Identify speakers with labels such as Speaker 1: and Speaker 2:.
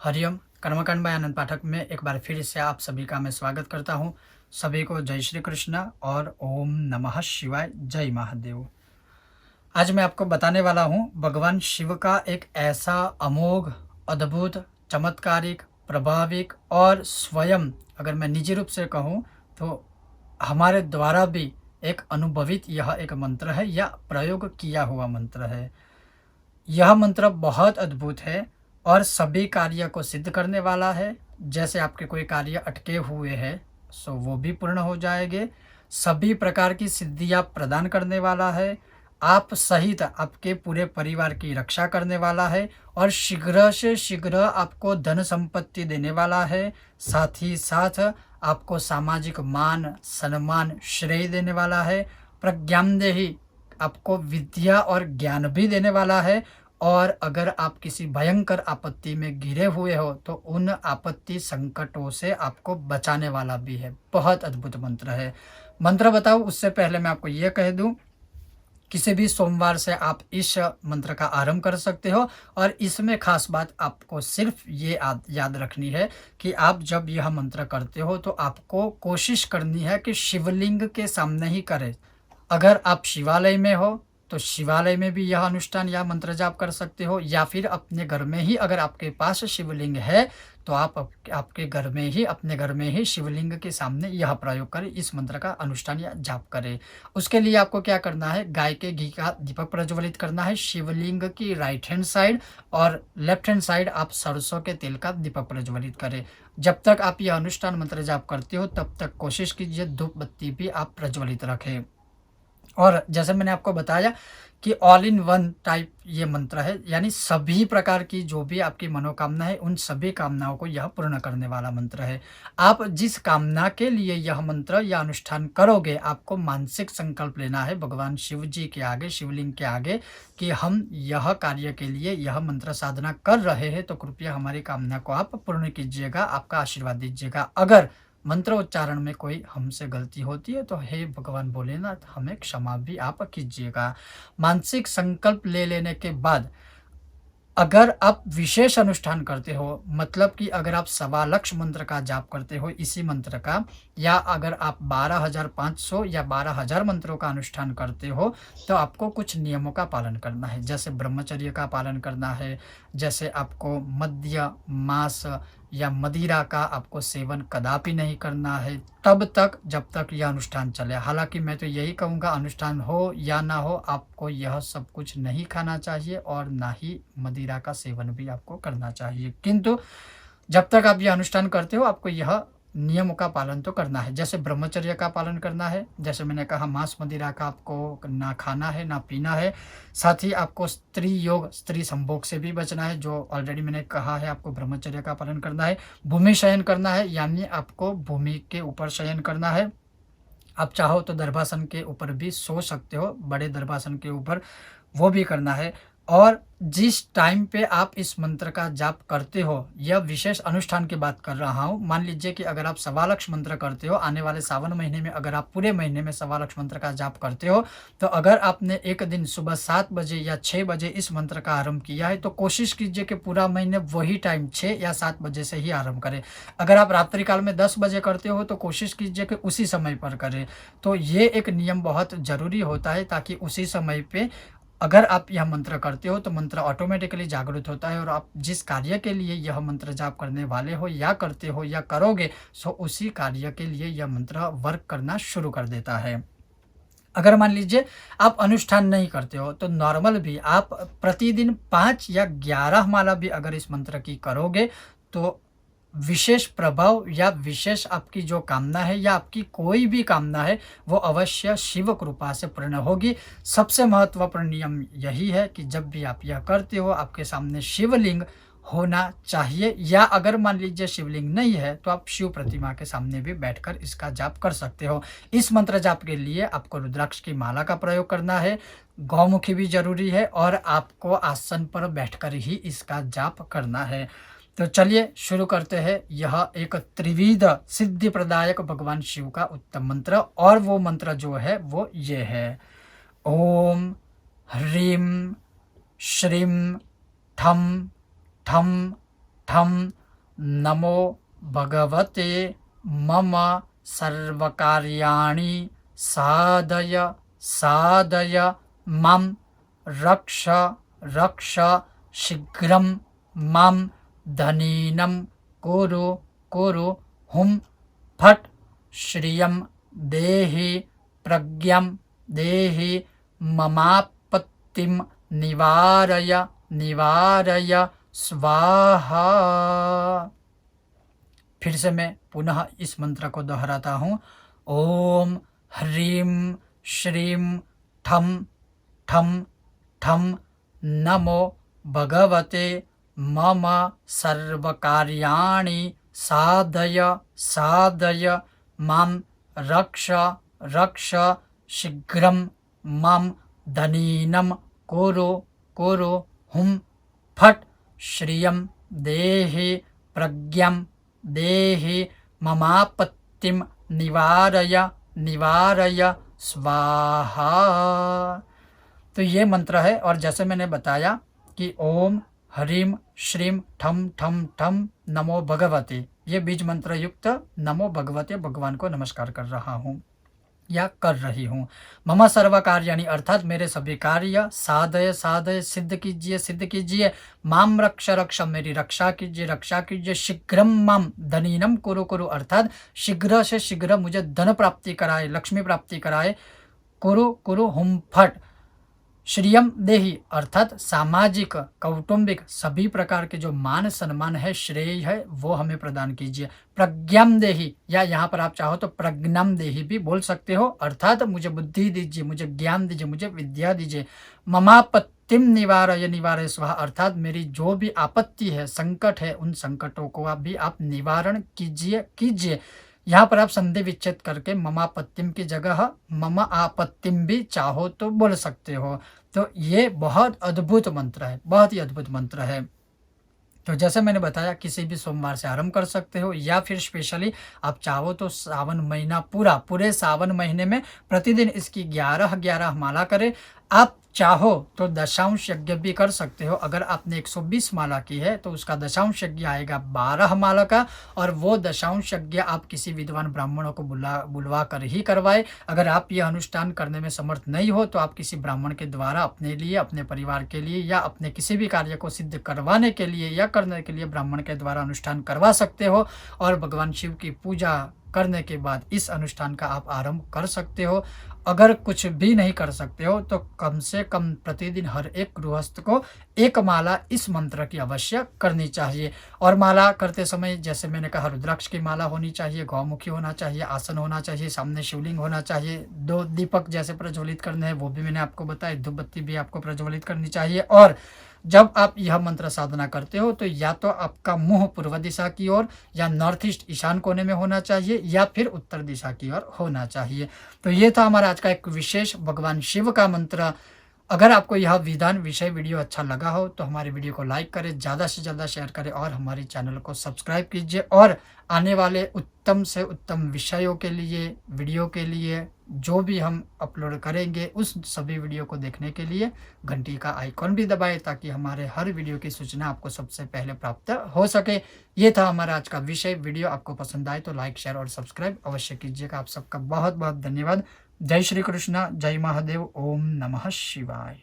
Speaker 1: हरिओम। कर्मकांड बाय आनंद पाठक में एक बार फिर से आप सभी का मैं स्वागत करता हूँ। सभी को जय श्री कृष्ण और ओम नमः शिवाय, जय महादेव। आज मैं आपको बताने वाला हूँ भगवान शिव का एक ऐसा अमोघ, अद्भुत, चमत्कारिक, प्रभाविक और स्वयं अगर मैं निजी रूप से कहूँ तो हमारे द्वारा भी एक अनुभवित यह एक मंत्र है या प्रयोग किया हुआ मंत्र है। यह मंत्र बहुत अद्भुत है और सभी कार्य को सिद्ध करने वाला है। जैसे आपके कोई कार्य अटके हुए हैं सो वो भी पूर्ण हो जाएंगे। सभी प्रकार की सिद्धियां प्रदान करने वाला है। आप सहित आपके पूरे परिवार की रक्षा करने वाला है और शीघ्र से शीघ्र आपको धन संपत्ति देने वाला है। साथ ही साथ आपको सामाजिक मान, सम्मान, श्रेय देने वाला है। प्रज्ञानदेही आपको विद्या और ज्ञान भी देने वाला है। और अगर आप किसी भयंकर आपत्ति में घिरे हुए हो तो उन आपत्ति संकटों से आपको बचाने वाला भी है। बहुत अद्भुत मंत्र है। मंत्र बताऊं उससे पहले मैं आपको ये कह दूं, किसी भी सोमवार से आप इस मंत्र का आरंभ कर सकते हो। और इसमें खास बात आपको सिर्फ ये याद रखनी है कि आप जब यह मंत्र करते हो तो आपको कोशिश करनी है कि शिवलिंग के सामने ही करें। अगर आप शिवालय में हो तो शिवालय में भी यह अनुष्ठान या मंत्र जाप कर सकते हो, या फिर अपने घर में ही अगर आपके पास शिवलिंग है तो आप आपके घर में ही, अपने घर में ही शिवलिंग के सामने यह प्रयोग करें, इस मंत्र का अनुष्ठान या जाप करें। उसके लिए आपको क्या करना है, गाय के घी का दीपक प्रज्वलित करना है शिवलिंग की राइट हैंड साइड, और लेफ्ट हैंड साइड आप सरसों के तेल का दीपक प्रज्वलित करें। जब तक आप यह अनुष्ठान मंत्र जाप करते हो तब तक कोशिश कीजिए धूप बत्ती भी आप प्रज्वलित रखें। और जैसे मैंने आपको बताया कि ऑल इन वन टाइप ये मंत्र है, यानी सभी प्रकार की जो भी आपकी मनोकामना है उन सभी कामनाओं को यह पूर्ण करने वाला मंत्र है। आप जिस कामना के लिए यह मंत्र या अनुष्ठान करोगे आपको मानसिक संकल्प लेना है भगवान शिव जी के आगे, शिवलिंग के आगे, कि हम यह कार्य के लिए यह मंत्र साधना कर रहे हैं तो कृपया हमारी कामना को आप पूर्ण कीजिएगा, आपका आशीर्वाद दीजिएगा। अगर मंत्र उच्चारण में कोई हमसे गलती होती है तो हे भगवान भोलेनाथ हमें क्षमा भी आप कीजिएगा। मानसिक संकल्प ले लेने के बाद अगर आप विशेष अनुष्ठान करते हो, मतलब कि अगर आप 1.25 मंत्र का जाप करते हो इसी मंत्र का, या अगर आप 12,500 या 12,000 मंत्रों का अनुष्ठान करते हो तो आपको कुछ नियमों का पालन करना है। जैसे ब्रह्मचर्य का पालन करना है, जैसे आपको मद्य, मांस या मदिरा का आपको सेवन कदापि नहीं करना है तब तक जब तक यह अनुष्ठान चले। हालांकि मैं तो यही कहूँगा, अनुष्ठान हो या ना हो आपको यह सब कुछ नहीं खाना चाहिए और ना ही मदिरा का सेवन भी आपको करना चाहिए। किंतु जब तक आप यह अनुष्ठान करते हो आपको यह नियमों का पालन तो करना है। जैसे ब्रह्मचर्य का पालन करना है, जैसे मैंने कहा मांस मदिरा का आपको ना खाना है ना पीना है। साथ ही आपको स्त्री योग, स्त्री संभोग से भी बचना है, जो ऑलरेडी मैंने कहा है। आपको ब्रह्मचर्य का पालन करना है। भूमि शयन करना है, यानी आपको भूमि के ऊपर शयन करना है। आप चाहो तो दर्भासन के ऊपर भी सो सकते हो, बड़े दर्भासन के ऊपर, वो भी करना है। और जिस टाइम पे आप इस मंत्र का जाप करते हो, यह विशेष अनुष्ठान की बात कर रहा हूँ। मान लीजिए कि अगर आप 1.25 मंत्र करते हो, आने वाले सावन महीने में अगर आप पूरे महीने में 1.25 मंत्र का जाप करते हो, तो अगर आपने एक दिन सुबह 7 बजे या 6 बजे इस मंत्र का आरंभ किया है तो कोशिश कीजिए कि पूरा महीने वही टाइम 6 या 7 बजे से ही आरंभ करें। अगर आप रात्रि काल में 10 बजे करते हो तो कोशिश कीजिए कि उसी समय पर करें। तो ये एक नियम बहुत ज़रूरी होता है, ताकि उसी समय पे अगर आप यह मंत्र करते हो तो मंत्र ऑटोमेटिकली जागृत होता है और आप जिस कार्य के लिए यह मंत्र जाप करने वाले हो या करते हो या करोगे, सो उसी कार्य के लिए यह मंत्र वर्क करना शुरू कर देता है। अगर मान लीजिए आप अनुष्ठान नहीं करते हो तो नॉर्मल भी आप प्रतिदिन 5 या 11 माला भी अगर इस मंत्र की करोगे तो विशेष प्रभाव या विशेष आपकी जो कामना है या आपकी कोई भी कामना है वो अवश्य शिव कृपा से पूर्ण होगी। सबसे महत्वपूर्ण नियम यही है कि जब भी आप यह करते हो आपके सामने शिवलिंग होना चाहिए, या अगर मान लीजिए शिवलिंग नहीं है तो आप शिव प्रतिमा के सामने भी बैठकर इसका जाप कर सकते हो। इस मंत्र जाप के लिए आपको रुद्राक्ष की माला का प्रयोग करना है, गौमुखी भी जरूरी है, और आपको आसन पर बैठकर ही इसका जाप करना है। तो चलिए शुरू करते हैं। यह एक त्रिविध सिद्धि प्रदायक भगवान शिव का उत्तम मंत्र, और वो मंत्र जो है वो ये है, ओम ह्रीम श्रीम ठम ठम ठम नमो भगवते मम सर्वकार्याणि साधय साधय मां रक्ष रक्ष शीघ्रं मां धनीनं कुरु कुरु हुं फट् श्रियं देहि प्रज्ञं देहि ममापत्तिं निवारय निवारय स्वाहा। फिर से मैं पुनः इस मंत्र को दोहराता हूँ। ओम ह्रीं श्रीं ठम ठम ठम नमो भगवते मम सर्वकार्याणि साधय साधय मां रक्ष रक्ष शीघ्रं मां धनीनं कुरु कुरु हुं फट् श्रियं देहि प्रज्ञं देहि ममापत्तिं निवारय निवारय स्वाहा। तो ये मंत्र है। और जैसे मैंने बताया कि ओम ह्रीं श्रीं ठम ठम ठम नमो भगवते, ये बीज मंत्र युक्त नमो भगवते भगवान को नमस्कार कर रहा हूँ या कर रही हूँ। मम सर्व कार्याणि अर्थात मेरे सभी कार्य साधय साधय सिद्ध कीजिए सिद्ध कीजिए। माम रक्ष रक्ष मेरी रक्षा कीजिए। शीघ्रम माम धनीनम कुरु कुरु अर्थात शीघ्र से शीघ्र मुझे धन प्राप्ति कराए लक्ष्मी प्राप्ति कराए। कुरु कुरु हुम फट श्रियम देहि अर्थात सामाजिक कौटुंबिक सभी प्रकार के जो मान सम्मान है श्रेय है वो हमें प्रदान कीजिए। प्रज्ञम देहि या यहाँ पर आप चाहो तो प्रज्ञम देहि भी बोल सकते हो अर्थात मुझे बुद्धि दीजिए मुझे ज्ञान दीजिए मुझे विद्या दीजिए। ममापत्तिम निवारय निवारय स्वाहा अर्थात मेरी जो भी आपत्ति है संकट है उन संकटों को आप भी आप निवारण कीजिए। यहाँ पर आप संधि विच्छेद करके ममापत्तिम की जगह मम आपत्तिम भी चाहो तो बोल सकते हो। तो ये बहुत अद्भुत मंत्र है, बहुत ही अद्भुत मंत्र है। तो जैसे मैंने बताया किसी भी सोमवार से आरंभ कर सकते हो या फिर स्पेशली आप चाहो तो सावन महीना पूरे सावन महीने में प्रतिदिन इसकी 11 माला करें। आप चाहो तो दशांश यज्ञ भी कर सकते हो। अगर आपने 120 माला की है तो उसका दशांश यज्ञ आएगा 12 माला का और वो दशांश यज्ञ आप किसी विद्वान ब्राह्मणों को बुलवा कर ही करवाए। अगर आप यह अनुष्ठान करने में समर्थ नहीं हो तो आप किसी ब्राह्मण के द्वारा अपने लिए अपने परिवार के लिए या अपने किसी भी कार्य को सिद्ध करवाने के लिए या करने के लिए ब्राह्मण के द्वारा अनुष्ठान करवा सकते हो। और भगवान शिव की पूजा करने के बाद इस अनुष्ठान का आप आरंभ कर सकते हो। अगर कुछ भी नहीं कर सकते हो तो कम से कम प्रतिदिन हर एक गृहस्थ को एक माला इस मंत्र की अवश्य करनी चाहिए। और माला करते समय जैसे मैंने कहा रुद्राक्ष की माला होनी चाहिए, गौमुखी होना चाहिए, आसन होना चाहिए, सामने शिवलिंग होना चाहिए, 2 दीपक जैसे प्रज्वलित करने हैं वो भी मैंने आपको बताया, धूप बत्ती भी आपको प्रज्वलित करनी चाहिए। और जब आप यह मंत्र साधना करते हो तो या तो आपका मुंह पूर्व दिशा की ओर या नॉर्थ ईस्ट ईशान कोने में होना चाहिए या फिर उत्तर दिशा की ओर होना चाहिए। तो ये था हमारा आज का एक विशेष भगवान शिव का मंत्र। अगर आपको यह विधान विषय वीडियो अच्छा लगा हो तो हमारी वीडियो को लाइक करें, ज़्यादा से ज़्यादा शेयर करें और हमारे चैनल को सब्सक्राइब कीजिए। और आने वाले उत्तम से उत्तम विषयों के लिए वीडियो के लिए जो भी हम अपलोड करेंगे उस सभी वीडियो को देखने के लिए घंटी का आइकॉन भी दबाएं ताकि हमारे हर वीडियो की सूचना आपको सबसे पहले प्राप्त हो सके। ये था हमारा आज का विषय। वीडियो आपको पसंद आए तो लाइक शेयर और सब्सक्राइब अवश्य कीजिएगा। आप सबका बहुत बहुत धन्यवाद। जय श्री कृष्ण, जय महादेव, ओम नमः शिवाय।